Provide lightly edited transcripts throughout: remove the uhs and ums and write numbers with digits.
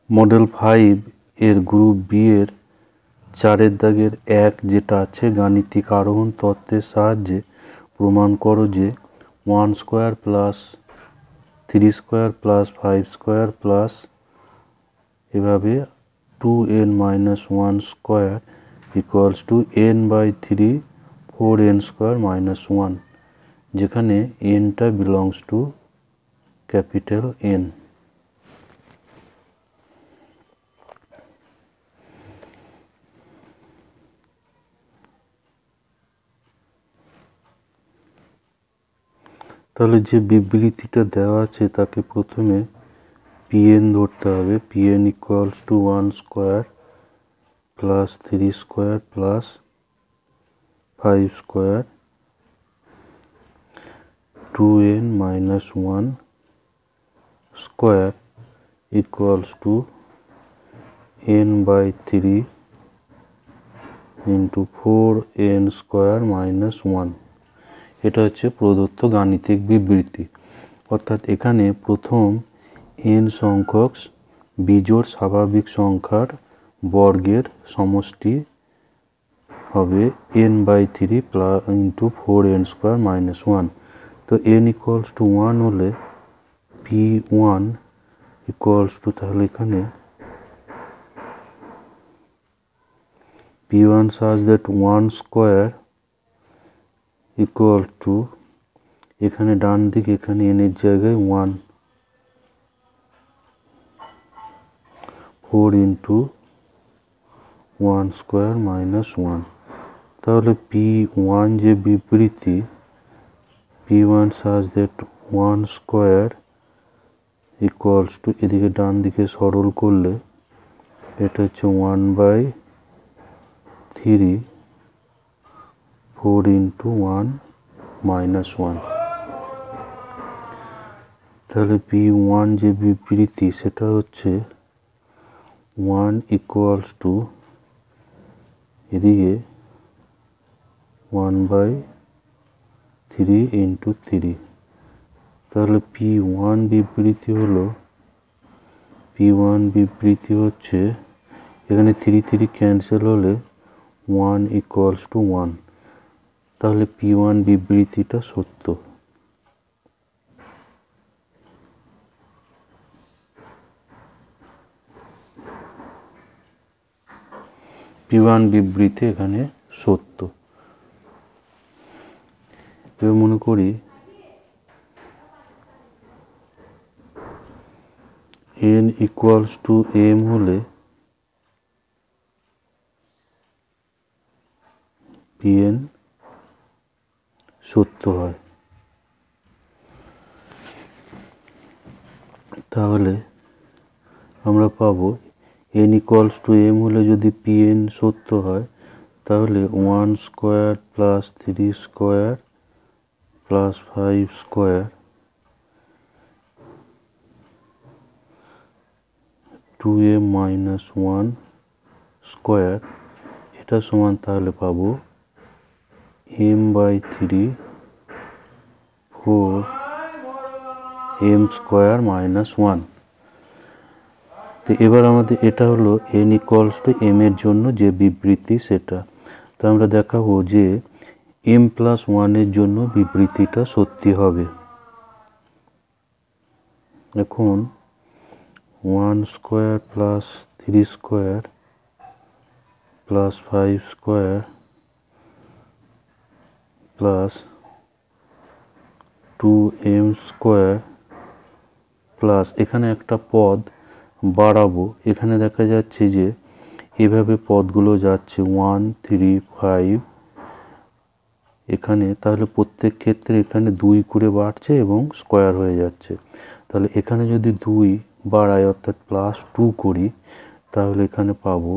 Model 5 এর group B এর 4 দাগের 1 যেটা আছে গাণিতিক আরোহণ তত্ত্বের সাহায্যে প্রমাণ করো যে 1 square plus 3 square plus 5 square plus এভাবে 2n-1 square equals to n/3 4n square minus 1, যেখানে nটা বিলংস টু ক্যাপিটাল N। তাহলে যে বিবৃতিটা দেওয়া আছে তাকে প্রথমে Pn ধরতে হবে। Pn equals to 1 square plus 3 square plus 5 square 2n-1 square equals to n/3 into 4n square minus 1। এটা হচ্ছে প্রদত্ত গাণিতিক বিবৃতি। অর্থাৎ এখানে প্রথম n সংখ্যক বিজোড় স্বাভাবিক সংখ্যার বর্গের সমষ্টি হবে n/3 into 4n square minus 1। তো n ইকুয়ালস টু 1 হলে p1 ইকুয়ালস টু, তাহলে এখানে p1 such that 1 square equal to, এখানে ডান দিকে এখানে n এর জায়গায় 1 4 ইন্টু 1 স্কয়ার মাইনাস 1। তাহলে p1 যে বিবৃতি p1 such that 1 square equals to, এদিকে ডান দিকে সরল করলে এটা হচ্ছে 1/3 4 ইন্টু 1 মাইনাস 1। তাহলে p1 যে বিবৃতি সেটা হচ্ছে 1 ইকুয়ালস টু এদিকে 1/3 ইন্টু 3। তাহলে p1 বিবৃতি হচ্ছে এখানে 3 ক্যান্সেল হলে 1 ইকুয়ালস টু 1। তাহলে p1 বিবৃতিটা সত্য। p1 বিবৃতি এখানে সত্য। এবার মনে করি n ইকুয়ালস টু m হলে pn সত্য হয়। তাহলে আমরা পাবো n ইকুয়ালস টু m হলে যদি pn সত্য হয় তাহলে 1 square plus 3 square plus 5 square 2m-1 square, এটা সমান তাহলে পাবো m/3 4m স্কয়ার মাইনাস 1। তো এবার আমাদের এটা হলো n ইকুয়ালস টু m এর জন্য যে বিবৃতি সেটা। তো আমরা দেখাবো যে m+1 এর জন্য বিবৃতিটা সত্যি হবে। এখন 1 square plus 3 square plus 5 square plus 2m square plus এখানে একটা পদ বাড়াবো। এখানে দেখা যাচ্ছে যে এভাবে পদগুলো যাচ্ছে 1 3 5 এখানে, তাহলে প্রত্যেক ক্ষেত্রে এখানে 2 করে বাড়ছে এবং স্কয়ার হয়ে যাচ্ছে। তাহলে এখানে যদি 2 বাড়াই অর্থাৎ +2 করি তাহলে এখানে পাবো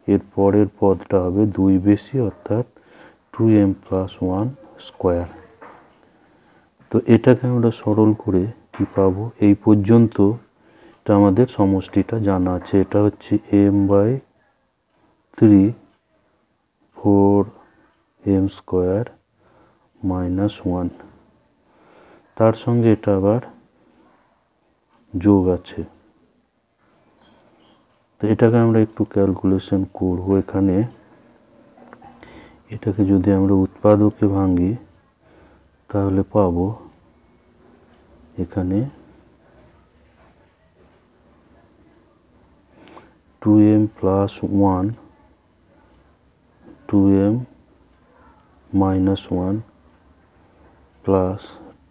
এর পরের পদটা হবে 2 বেশি অর্থাৎ 2m+1 স্কয়ার। তো এটাকে আমরা সরল করে কি পাবো, এই পর্যন্ত এটা আমাদের সমষ্টিটা জানা আছে। এটা হচ্ছে m/3 4m স্কয়ার মাইনাস 1। তার সঙ্গে এটা আবার যোগ আছে। তো এটাকে আমরা একটু ক্যালকুলেশন করব। এখানে এটাকে যদি আমরা উৎপাদকে ভাঙি তাহলে পাবো এখানে 2m plus 1 2m minus 1 plus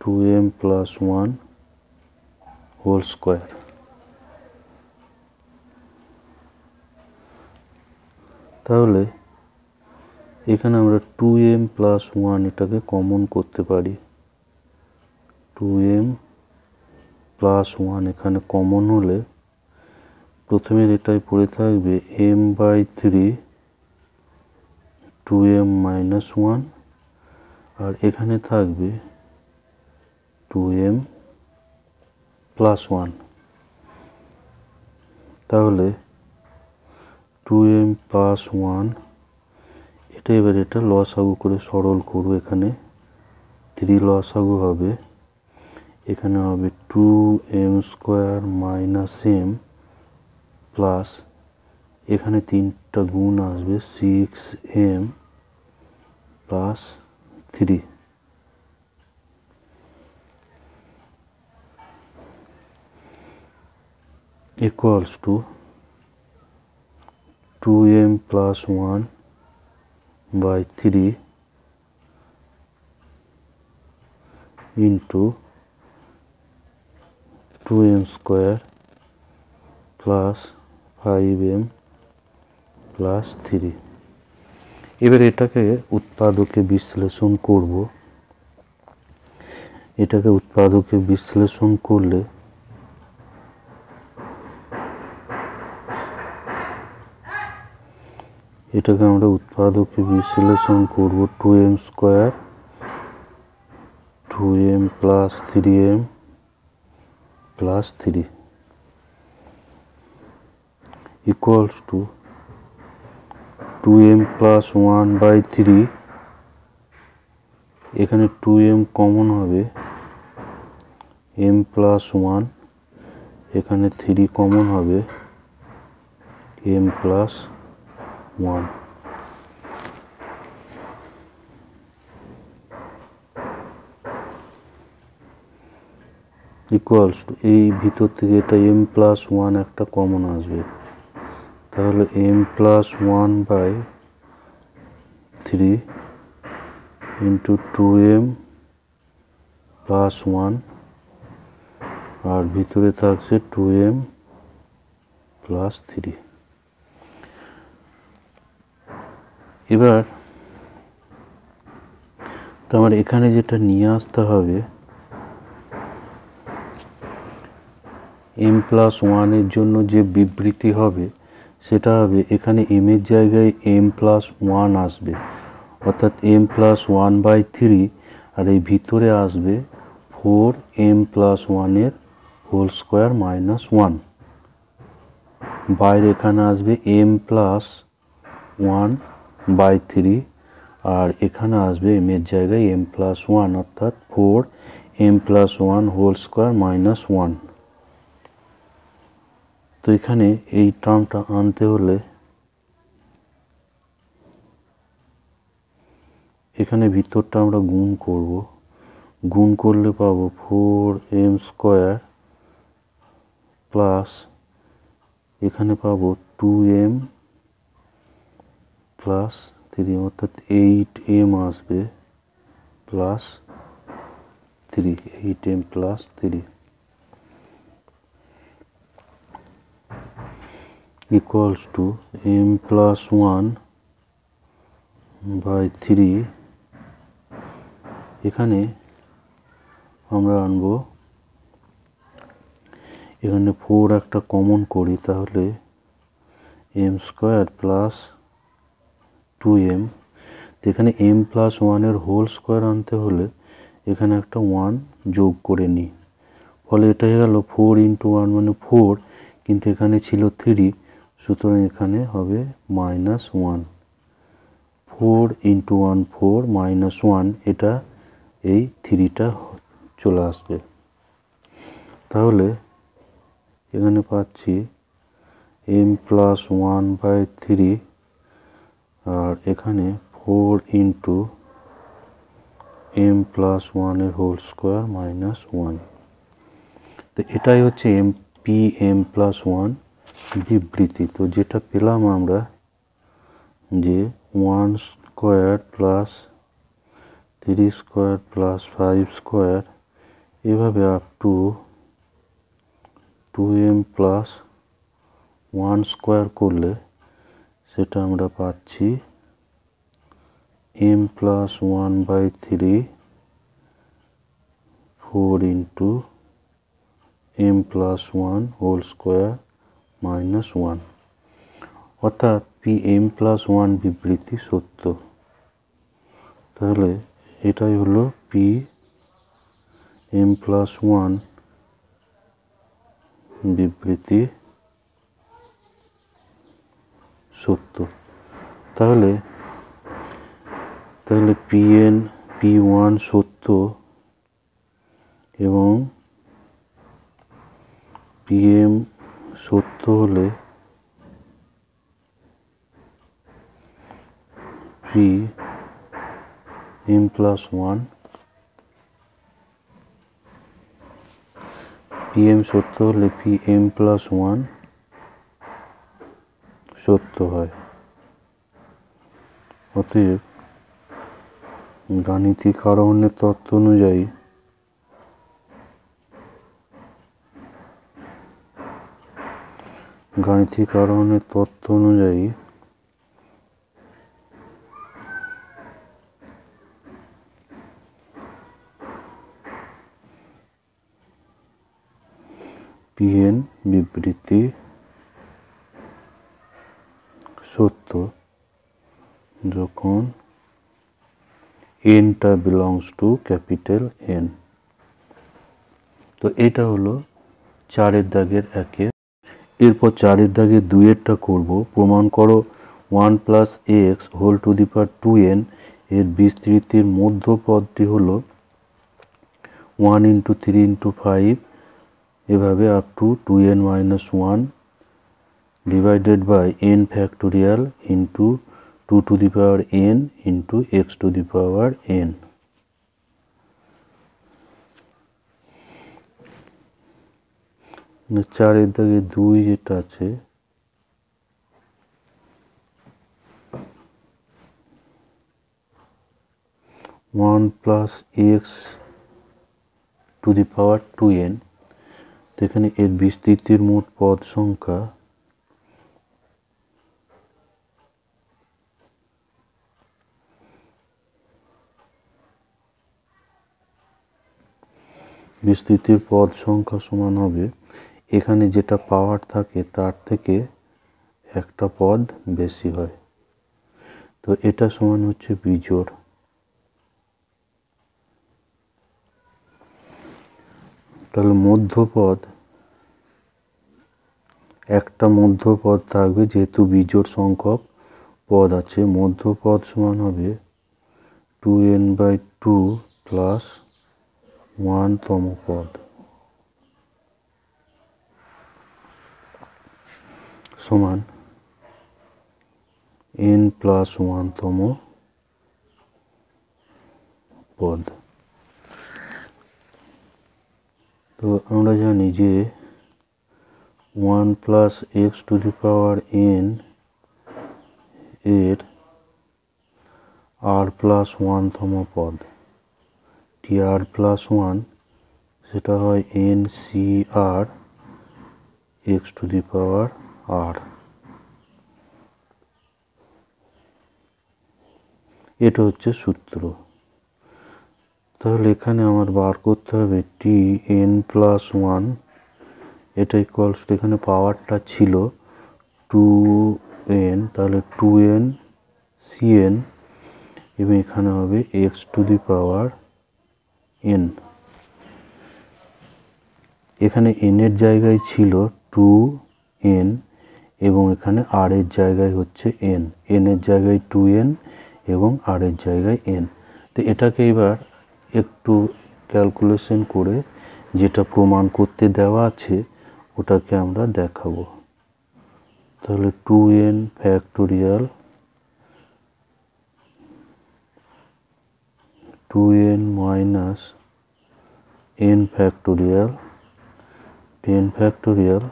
2m plus 1 whole square। তাহলে এখানে আমরা 2m plus 1 এটাকে কমন করতে পারি। 2m plus 1 এখানে কমন হলে প্রথমে এটাই পড়ে থাকবে m by 3 2m minus 1 আর এখানে থাকবে 2m plus 1। তাহলে 2m plus 1 এটা এবার এটা লসাগু করে সরল করব। এখানে 3 লসাগু হবে, এখানে হবে 2m square minus m plus এখানে 3টা গুণ আসবে 6m plus 3 equals to 2m plus 1 by 3 into 2m square plus 5m plus 3। এবার এটাকে উৎপাদকে বিশ্লেষণ করব। এটাকে উৎপাদকে বিশ্লেষণ করলে এটাকে আমরা উৎপাদকে বিশ্লেষণ করব 2m square 2m plus 3m plus 3 equals to 2m plus 1 by 3 এখানে 2m কমন হবে m plus 1 এখানে 3 কমন হবে m plus 1 equals to এই ভিতর থেকে এটা m plus 1 একটা কমন আসবে। তাহলে m plus 1 by 3 into 2m plus 1 আর ভিতরে থাকছে 2m plus 3। এবার তোমার এখানে যেটা নিয়ে আসতে হবে m plus 1 এর জন্য যে বিবৃতি হবে সেটা হবে এখানে m এর জায়গায় m plus 1 আসবে, অর্থাৎ m plus 1 by 3 আর এই ভিতরে আসবে 4m plus 1 এর হোল স্কোয়ার মাইনাস 1। বাইরে এখানে আসবে m plus 1 by 3 আর এখানে আসবে m এর জায়গায় m plus 1 অর্থাৎ 4m plus 1 whole square minus 1। তো এখানে এই টার্মটা আনতে হলে এখানে ভিতরটা আমরা গুণ করব। গুণ করলে পাবো 4m স্কোয়ার প্লাস এখানে পাবো 2m প্লাস 3 অর্থাৎ 8m আসবে plus 3 8m plus 3 equals to m plus 1 by 3। এখানে আমরা আনবো এখানে 4 একটা কমন করি তাহলে m স্কোয়ার প্লাস 2m। এখানে m প্লাস 1 এর হোল স্কোয়ার আনতে হলে এখানে একটা 1 যোগ করে নিই, ফলে এটা হয়ে গেল 4 into 1 মানে 4, কিন্তু এখানে ছিল 3 সুতরাং এখানে হবে মাইনাস 1। 4 into 1 4 মাইনাস 1 এটা এই 3টা চলে আসবে। তাহলে এখানে পাচ্ছি m প্লাস 1/3 আর এখানে 4 ইন্টু m প্লাস 1 এর হোল স্কোয়ার মাইনাস 1। তো এটাই হচ্ছে m প্লাস 1 বিবৃতি। তো যেটা পেলাম আমরা যে 1 square plus 3 square plus 5 square এভাবে up to 2m plus 1 square করলে সেটা আমরা পাচ্ছি m plus 1/3 4 into m plus 1 whole square minus 1, অর্থাৎ m প্লাস 1 বিবৃতি সত্য। তাহলে এটাই হলো m প্লাস 1 বিবৃতি সত্য। তাহলে p1 সত্য এবং pm সত্য হলে m প্লাস 1 pm সত্য হলে pm প্লাস 1 সত্য হয়। অতএব গাণিতিক আরোহণের তত্ত্ব অনুযায়ী pn বিবৃতি সত্য যখন n টা বিলংস টু ক্যাপিটাল N। তো এটা হলো 4 দাগের 1। এরপর 4 দাগের 2 করব। প্রমাণ করো 1 plus x whole to the power 2n এর বিস্তৃতির মধ্যপদটি হলো 1 ইন্টু 3 ইন্টু 5 এভাবে up to 2n minus 1 divided by n factorial into 2 to the power n into x to the power n। চারের দাগে 2 যেটা আছে one plus x to the power 2n, তো এখানে এর বিস্তৃতির মোট পদ সংখ্যা সমান হবে এখানে যেটা পাওয়ার থাকে তার থেকে একটা পদ বেশি হয়। তো এটা সমান হচ্ছে বিজোড়। তাহলে মধ্যপদ একটা মধ্যপদ থাকবে, যেহেতু বিজোড় সংখ্যক পদ আছে। মধ্যপদ সমান হবে 2n/2 প্লাস 1তম পদ সমান n প্লাস 1তম পদ। তো আমরা জানি যে 1 plus x to the power n এর r প্লাস 1তম পদ tr প্লাস 1 সেটা হয় ncr x to the power r। এটা হচ্ছে সূত্র। তাহলে এখানে আমার বার করতে হবে tn প্লাস 1, এটা ইকুয়ালস টু এখানে পাওয়ারটা ছিল 2n, তাহলে 2n cn এবং এখানে হবে x to the power n। এখানে n এর জায়গায় ছিল 2n এবং এখানে r এর জায়গায় হচ্ছে n এর জায়গায় 2n এবং r এর জায়গায় n। তো এটাকে এবার একটু ক্যালকুলেশন করে যেটা প্রমাণ করতে দেওয়া আছে ওটাকে আমরা দেখাবো। তাহলে 2n factorial 2n minus n factorial 10 factorial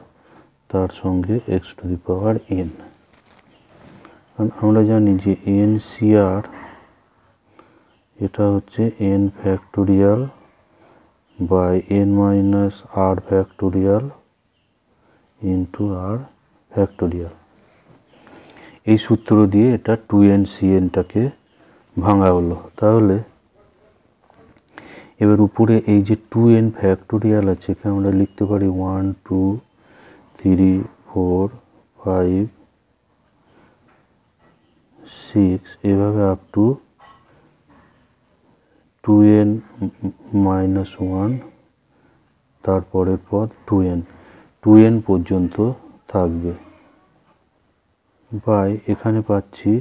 তার সঙ্গে x to the power n। কারণ আমরা জানি যে NCR এটা হচ্ছে n factorial by n minus r factorial into r factorial. এই সূত্র দিয়ে এটা 2NCnটাকে ভাঙা হলো। তাহলে এবার উপরে এই যে 2n ফ্যাক্টোরিয়াল আছে এখানে আমরা লিখতে পারি 1 2 3 4 5 6 এভাবে আপ টু 2n মাইনাস 1 তারপরের পদ 2n পর্যন্ত থাকবে বাই এখানে পাচ্ছি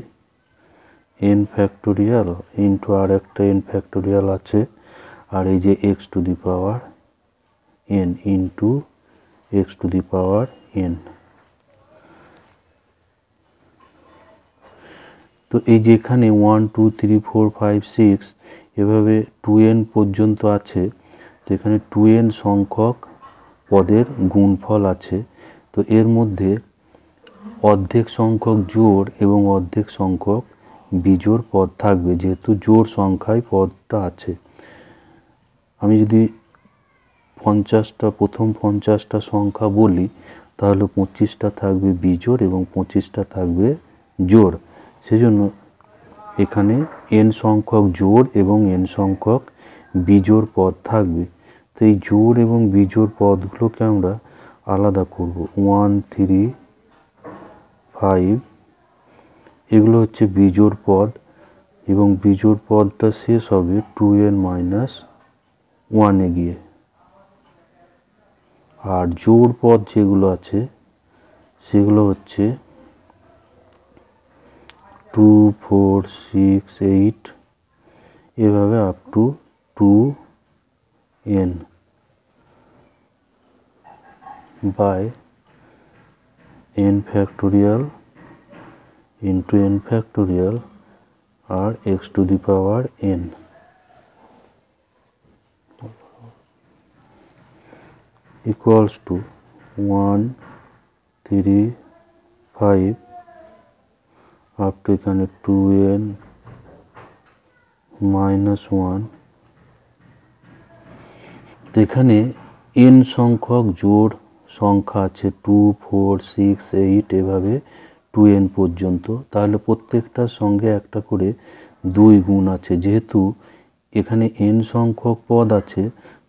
n ফ্যাক্টোরিয়াল ইন্টু আর একটা n ফ্যাক্টোরিয়াল আছে আর এই যে x to the power n into x to the power n। তো এই যে এখানে 1 2 3 4 5 6 এভাবে 2n পর্যন্ত আছে, তো এখানে 2n সংখ্যক পদের গুণফল আছে। তো এর মধ্যে অর্ধেক সংখ্যক জোড় এবং অর্ধেক সংখ্যক বিজোড় পদ থাকবে, যেহেতু জোড় সংখ্যায় পদটা আছে। আমি যদি 50টা প্রথম 50টা সংখ্যা বলি তাহলে 25টা থাকবে বিজোড় এবং 25টা থাকবে জোড়। সেজন্য এখানে n সংখ্যক জোড় এবং n সংখ্যক বিজোড় পদ থাকবে। তো এই জোড় এবং বিজোড় পদগুলোকে আমরা আলাদা করব। 1 3 5 এগুলো হচ্ছে বিজোড় পদ এবং বিজোড় পদটা শেষ হবে 2n মাইনাস 1 এ গিয়ে। আর জোড় পদ যেগুলো আছে সেগুলো হচ্ছে 2 4 6 8 এভাবে up to 2n by n factorial into n factorial আর x to the power n equals to 1 3 5 up to এখানে 2n মাইনাস 1। এখানে n সংখ্যক জোড় সংখ্যা আছে 2 4 6 8 এভাবে 2n পর্যন্ত। তাহলে প্রত্যেকটার সঙ্গে একটা করে 2 গুণ আছে, যেহেতু এখানে n সংখ্যক পদ আছে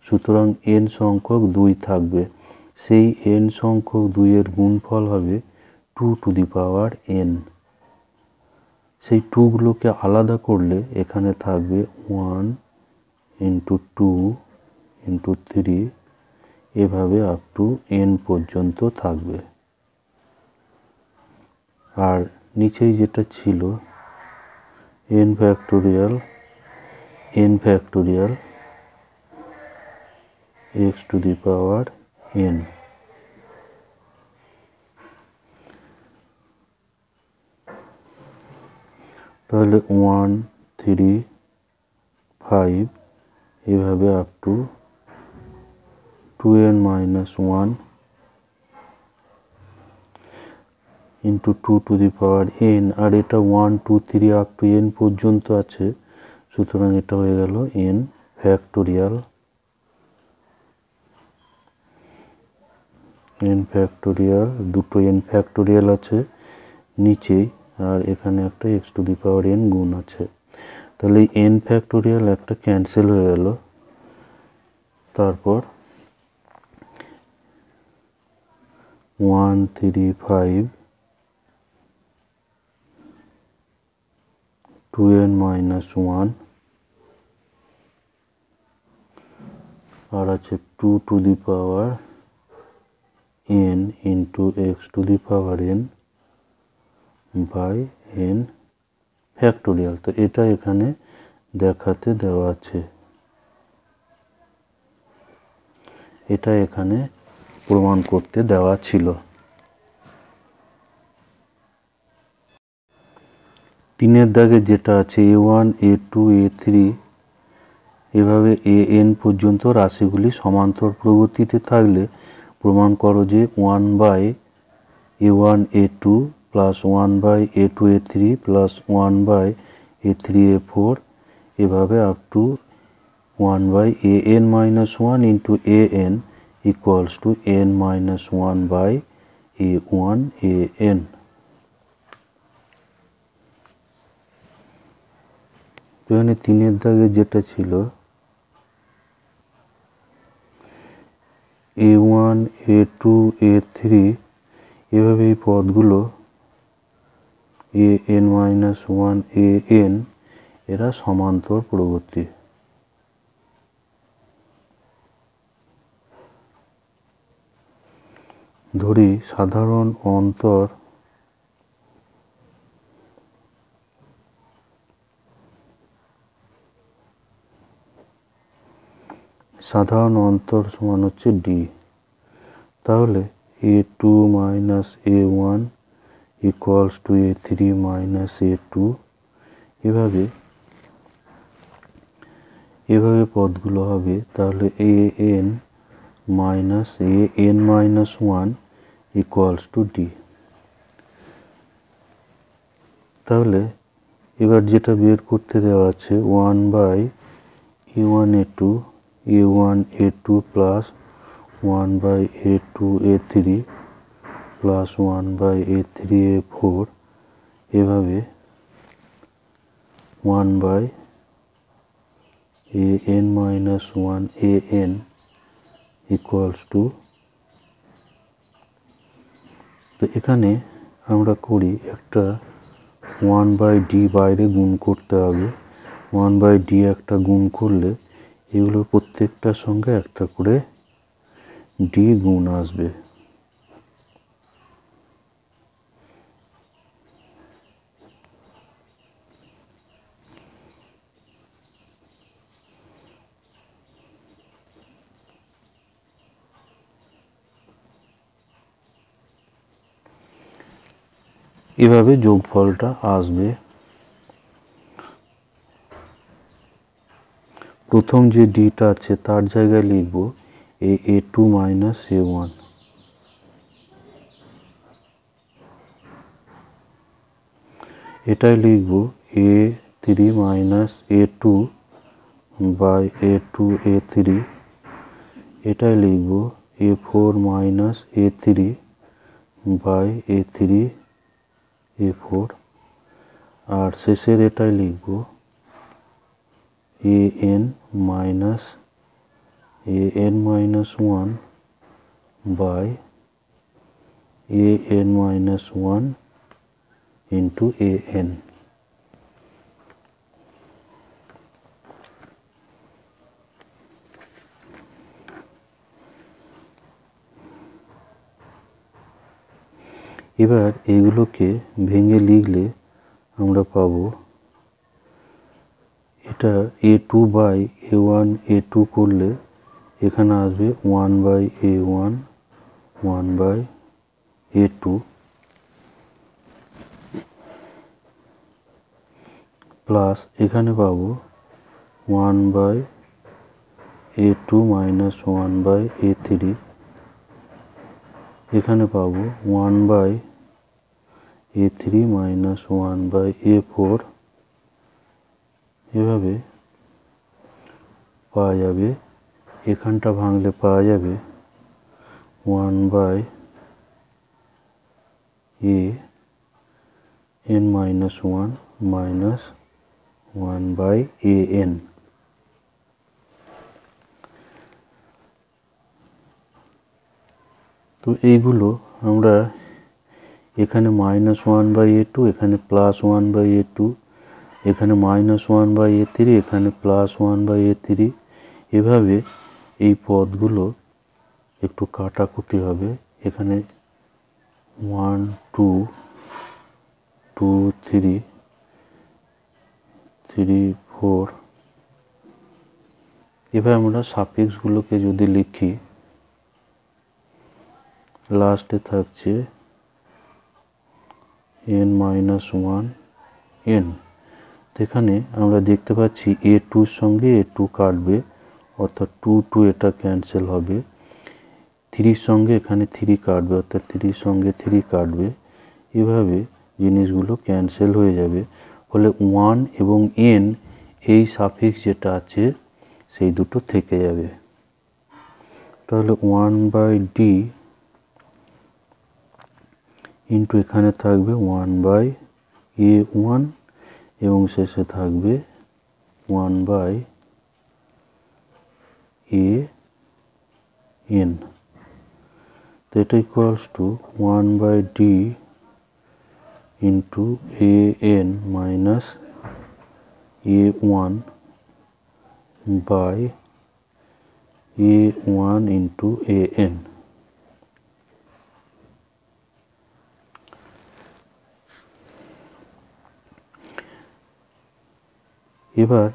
সুতরাং n সংখ্যক 2 থাকবে। সেই n সংখ্যক 2 এর গুণফল হবে 2 টু দি পাওয়ার n। সেই 2গুলোকে আলাদা করলে এখানে থাকবে 1 ইন্টু 2 ইন্টু 3 এভাবে আপ টু n পর্যন্ত থাকবে। আর নিচেই যেটা ছিল n factorial x to the power n। তাহলে 1 3 5 এভাবে up to 2n minus 1 into 2 to the power n। আর এটা 1 2 3 আপ টু n পর্যন্ত আছে, সুতরাং এটা হয়ে গেল n ফ্যাক্টোরিয়াল দুটো n ফ্যাক্টোরিয়াল আছে নিচেই, আর এখানে একটা x to the power n গুণ আছে। তাহলে এই n ফ্যাক্টোরিয়াল একটা ক্যান্সেল হয়ে গেল। তারপর 1 3 5 2n মাইনাস 1 আর আছে 2 to the power n into x to the power n by n factorial. তো এটা এখানে দেখাতে দেওয়া আছে, এটা এখানে প্রমাণ করতে দেওয়া ছিল। তিনের দাগে যেটা আছে A1 A2 A3 এভাবে AN পর্যন্ত রাশিগুলি সমান্তর প্রগতিতে থাকলে প্রমাণ করো যে 1/A1 A2 plus 1/A2 A3 plus 1/A3 A4 এভাবে up two 1/AN minus 1 into AN equals to N minus 1/A1 AN. এখানে তিনের দাগে যেটা ছিল A1 A2 A3 এভাবে এই পদগুলো AN minus 1 AN এরা সমান্তর প্রগতি। ধরি সাধারণ অন্তর সমান হচ্ছে D, তাহলে A2 minus A1 equals to A3 minus A2 এভাবে পদগুলো হবে। তাহলে AN minus 1 equals to D। তাহলে এবার যেটা বের করতে দেওয়া আছে 1/A1 A2 A1 A2 plus 1/A2 A3 plus 1/A3 A4 এভাবে 1/AN minus 1 AN equals to, তো এখানে আমরা করি একটা 1/D বাইরে গুণ করতে হবে। 1/D একটা গুণ করলে এগুলো প্রত্যেকটার সঙ্গে একটা করে D গুণ আসবে। এভাবে যোগফলটা আসবে। প্রথম যে ডিটা আছে তার জায়গায় লিখব A2 minus A1, এটাই লিখব A3 minus A2 by A2 A3, এটাই লিখব A4 minus A3 by A3 A4, আর শেষের এটাই লিখব AN minus 1 by AN minus 1 into AN। এবার এগুলোকে ভেঙে লিখলে আমরা পাবো এটা A2 by A1 A2 করলে এখানে আসবে 1/A1 1/A2 প্লাস এখানে পাবো 1/A2 minus 1/A3, এখানে পাবো 1/A3 minus 1/A4, এভাবে পাওয়া যাবে। এখানটা ভাঙলে পাওয়া যাবে 1/AN minus 1 minus 1/AN। তো এইগুলো আমরা এখানে -1/A2, এখানে +1/A2, এখানে -1/A3, এখানে +1/A3, এভাবে এই পদগুলো একটু কাটাকুটি হবে। এখানে 1 2 2 3 3 4 এভাবে আমরা সাফিক্সগুলোকে যদি লিখি লাস্টে থাকছে n minus 1 এন। এখানে আমরা দেখতে পাচ্ছি A2 এর সঙ্গে A2 কাটবে, অর্থাৎ 2 এটা ক্যান্সেল হবে। 3 সঙ্গে এখানে 3 কাটবে, অর্থাৎ 3 সঙ্গে 3 কাটবে। এভাবে জিনিসগুলো ক্যান্সেল হয়ে যাবে। ফলে 1 এবং n এই সাফিক্স যেটা আছে সেই দুটো থেকে যাবে। তাহলে 1/d ইন্টু এখানে থাকবে 1/a1 এবং শেষে থাকবে 1/an। তো এটা equals to 1/d into an minus a1 by a1 into an। এবার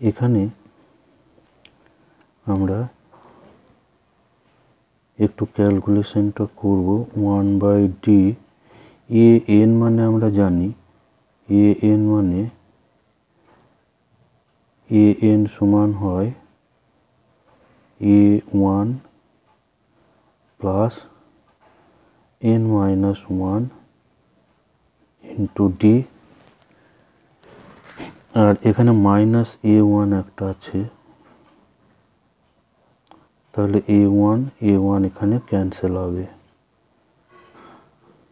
এখানে আমরা একটু ক্যালকুলেশনটা করব। 1/d an মানে আমরা জানি an মানে an সমান হয় a1 plus n minus 1 into d। আর এখানে মাইনাস a1 একটা আছে, তাহলে a1 এখানে ক্যান্সেল হবে।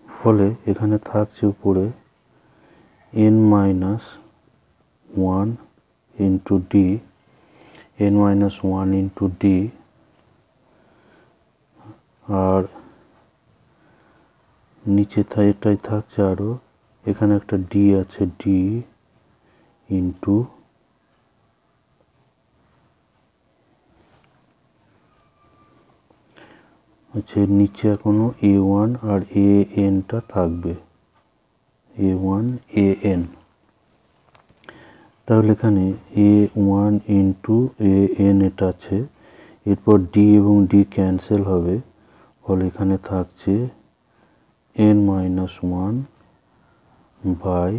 ফলে এখানে থাকছে উপরে n minus 1 into d, n minus 1 into d। আর নিচে এটাই থাকছে আরও, এখানে একটা d আছে, d ইন্টু আচ্ছা নিচে এখনো a1 আর anটা থাকবে, a1 an। তাহলে এখানে a1 ইন্টু an এটা আছে, এরপর d এবং d ক্যান্সেল হবে। ফলে এখানে থাকছে n minus 1 by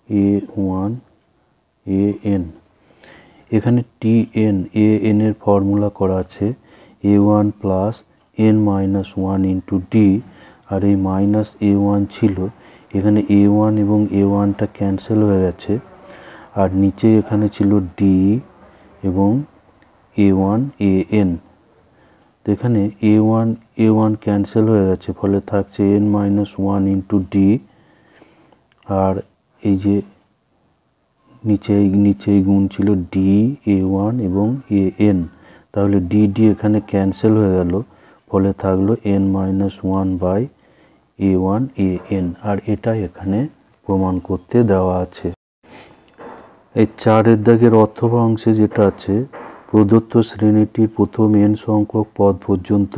a1 an। এখানে an এর ফর্মুলা করা আছে a1 plus n minus 1 into d, আর এই মাইনাস a1 ছিল, এখানে a1 এবং a1টা ক্যান্সেল হয়ে গেছে। আর নিচে এখানে ছিল d এবং a1 an। তো এখানে a1 ক্যান্সেল হয়ে গেছে, ফলে থাকছে n মাইনাস 1 ইন্টু d। আর এই যে নিচে গুণ ছিল d a1 এবং an, তাহলে d এখানে ক্যান্সেল হয়ে গেল। ফলে থাকলো n minus 1 by a1 an। আর এটা এখানে প্রমাণ করতে দেওয়া আছে। এই 4 দাগের অথবা অংশে যেটা আছে, প্রদত্ত শ্রেণীটির প্রথম n সংখ্যক পদ পর্যন্ত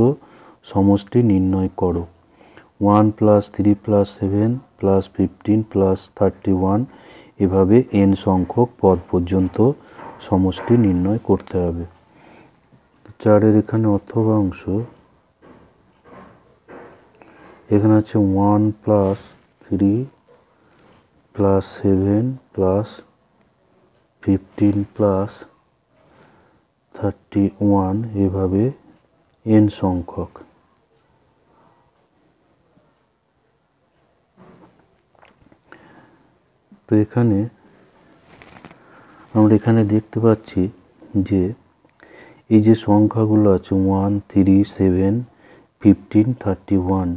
সমষ্টি নির্ণয় করো। 1 প্লাস 3 প্লাস 7 প্লাস 15 প্লাস 31 এভাবে n সংখ্যক পদ পর্যন্ত সমষ্টি নির্ণয় করতে হবে। 4 এখানে অথবা অংশ, এখানে আছে 1 প্লাস 3 প্লাস 7 প্লাস 15 প্লাস 31 এভাবে n সংখ্যক। তো এখানে আমরা দেখতে পাচ্ছি যে এই যে সংখ্যাগুলো আছে 1 3 7 15 31,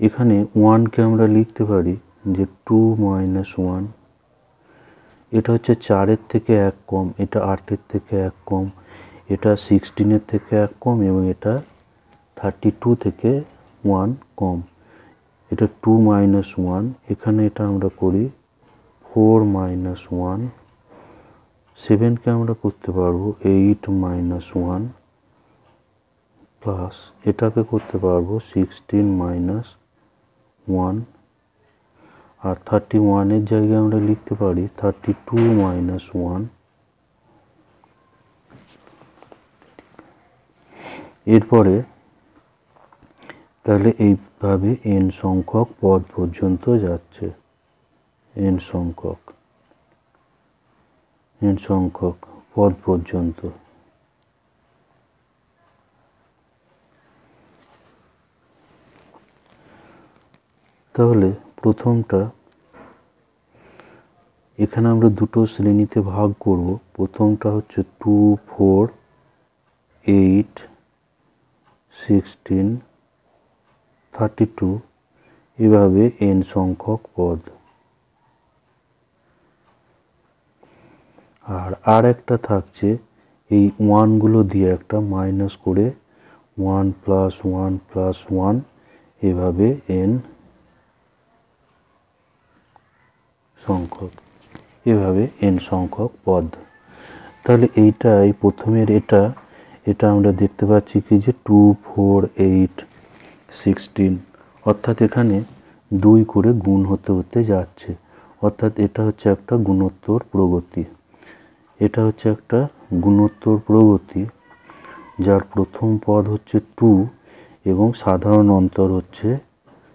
এখানে 1কে আমরা লিখতে পারি যে 2 মাইনাস 1। এটা হচ্ছে 4-এর থেকে 1 কম, এটা 8-এর থেকে 1 কম, এটা 16-এর থেকে 1 কম এবং এটা 32 থেকে 1 কম। এটা 2 মাইনাস 1, এখানে এটা আমরা করি 4 মাইনাস 1। 7কে আমরা করতে পারবো 8 মাইনাস 1 প্লাস এটাকে করতে পারবো 16 মাইনাস 1। আর 31-এর জায়গায় আমরা লিখতে পারি 32 মাইনাস 1। এরপরে তাহলে এইভাবে n সংখ্যক পদ পর্যন্ত যাচ্ছে। n সংখ্যক পদ পর্যন্ত। তাহলে প্রথমটা এখানে আমরা দুটো শ্রেণীতে ভাগ করব। প্রথমটা হচ্ছে 2, 4, 8, 16, 32 এভাবে n সংখ্যক পদ। আর একটা থাকছে এই 1 গুলো দিয়ে একটা মাইনাস করে 1 + 1 + 1 এভাবে n সংখ্যক পদ। তাহলে এই প্রথমের এটা আমরা দেখতে পাচ্ছি কি যে 2, 4, 8, 16 অর্থাৎ এখানে 2 করে গুণ হতে হতে যাচ্ছে, অর্থাৎ এটা হচ্ছে একটা গুণোত্তর প্রগতি। যার প্রথম পদ হচ্ছে 2 এবং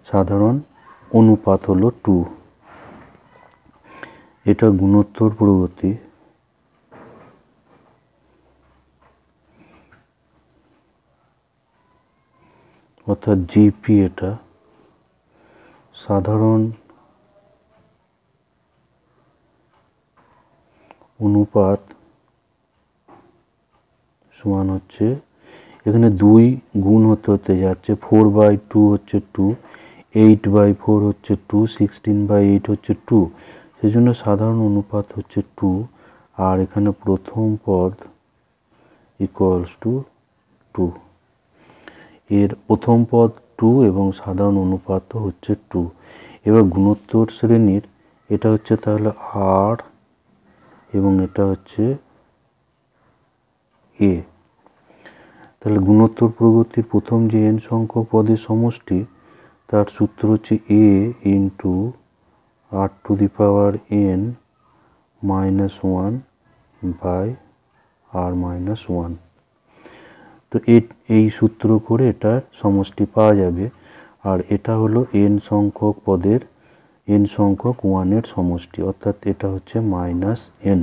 সাধারণ অনুপাত হলো 2। এটা গুণোত্তর প্রগতি। অর্থাৎ জিপি এটা সাধারণ অনুপাত সমান হচ্ছে এখানে 2 গুণ হতে যাচ্ছে, 4/2 হচ্ছে 2, 8/4 হচ্ছে 2, 16/8 হচ্ছে 2, সেই জন্য সাধারণ অনুপাত হচ্ছে 2। আর এখানে প্রথম পদ = 2, এর প্রথম পদ 2 এবং সাধারণ অনুপাত হচ্ছে 2। এবার গুণোত্তর শ্রেণীর এটা হচ্ছে তাহলে R এবং এটা হচ্ছে A। তাহলে গুণোত্তর প্রগতির প্রথম যে n সংখ্যক পদের সমষ্টি তার সূত্র হচ্ছে A × r⁴n - 1/r-1। তো এই সূত্র করে এটার সমষ্টি পাওয়া যাবে। আর এটা হলো n সংখ্যক পদের n সংখ্যক 1 এর সমষ্টি, অর্থাৎ এটা হচ্ছে -n।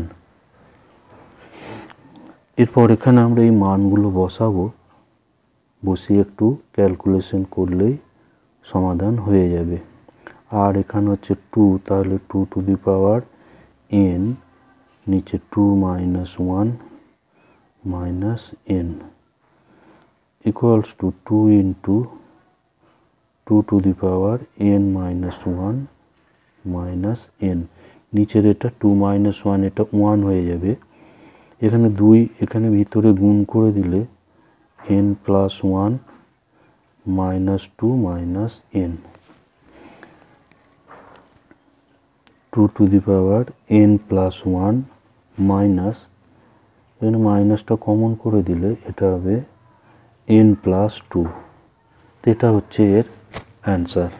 এরপর এখানে আমরা এই মানগুলো বসিয়ে একটু ক্যালকুলেশন করলেই সমাধান হয়ে যাবে। আর এখানে হচ্ছে 2, তাহলে 2n নিচে 2 - 1 - n = 2 × 2n - 1 - n। নিচের এটা 2 - 1 এটা 1 হয়ে যাবে। এখানে 2 এখানে ভিতরে গুণ করে দিলে n + 1 - 2 - n 2n + 1 মাইনাস, এখানে মাইনাসটা কমন করে দিলে এটা হবে n + 2। এটা হচ্ছে এর অ্যান্সার।